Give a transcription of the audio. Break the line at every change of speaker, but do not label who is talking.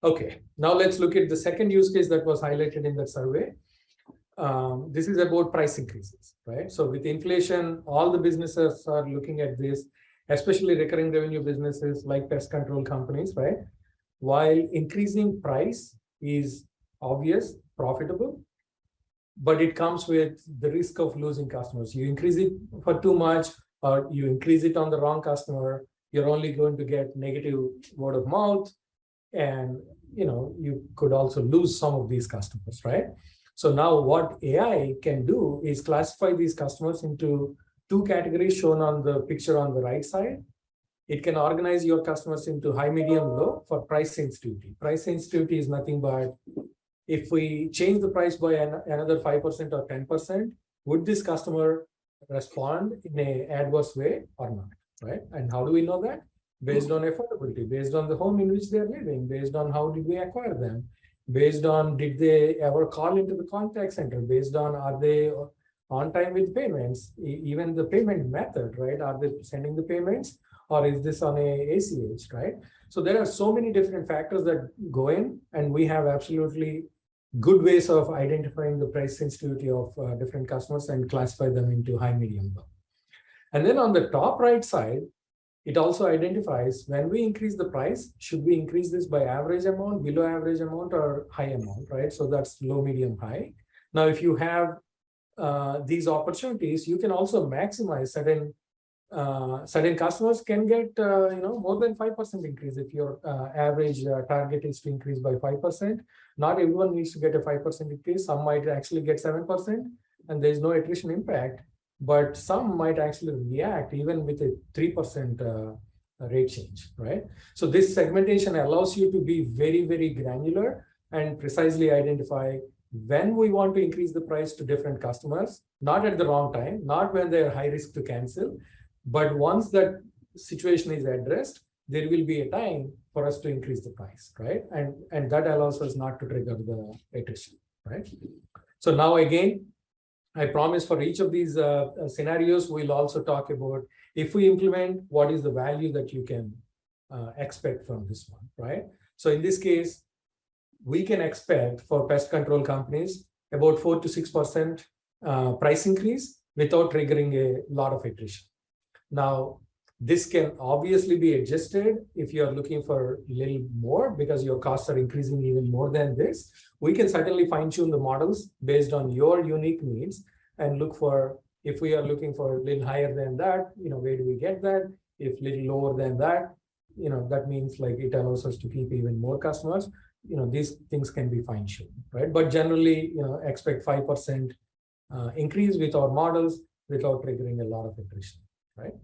Okay, now let's look at the second use case that was highlighted in that survey. This is about price increases, right? So with inflation, all the businesses are looking at this, especially recurring revenue businesses like pest control companies, right? While increasing price is obvious, profitable, but it comes with the risk of losing customers. You increase it for too much, or you increase it on the wrong customer, you're only going to get negative word of mouth, and you could also lose some of these customers, right? So now what AI can do is classify these customers into two categories shown on the picture on the right side. It can organize your customers into high, medium, low for price sensitivity. Price sensitivity is nothing but if we change the price by another 5% or 10%, would this customer respond in an adverse way or not, right? And how do we know that? Based on affordability, based on the home in which they're living, based on how did we acquire them, based on did they ever call into the contact center, based on are they on time with payments, even the payment method, right? Are they sending the payments, or is this on a ACH, right? So there are so many different factors that go in, and we have absolutely good ways of identifying the price sensitivity of different customers and classify them into high, medium, low. And then on the top right side, it also identifies when we increase the price, should we increase this by average amount, below average amount, or high amount, right? So that's low, medium, high. Now, if you have these opportunities, you can also maximize certain customers can get more than 5% increase if your average target is to increase by 5%. Not everyone needs to get a 5% increase. Some might actually get 7%, and there's no attrition impact. But some might actually react even with a 3% rate change, right? So this segmentation allows you to be very, very granular and precisely identify when we want to increase the price to different customers, not at the wrong time, not when they're high risk to cancel, but once that situation is addressed, there will be a time for us to increase the price, right? And that allows us not to trigger the attrition, right? So now again, I promise for each of these scenarios, we'll also talk about if we implement, what is the value that you can expect from this one, right? So in this case, we can expect for pest control companies about 4 to 6% price increase without triggering a lot of attrition. Now, this can obviously be adjusted if you are looking for a little more because your costs are increasing even more than this. We can certainly fine-tune the models based on your unique needs and look for, if we are looking for a little higher than that, where do we get that? If a little lower than that, that means like it allows us to keep even more customers. These things can be fine-tuned, right? But generally, expect 5% increase with our models without triggering a lot of attrition, right?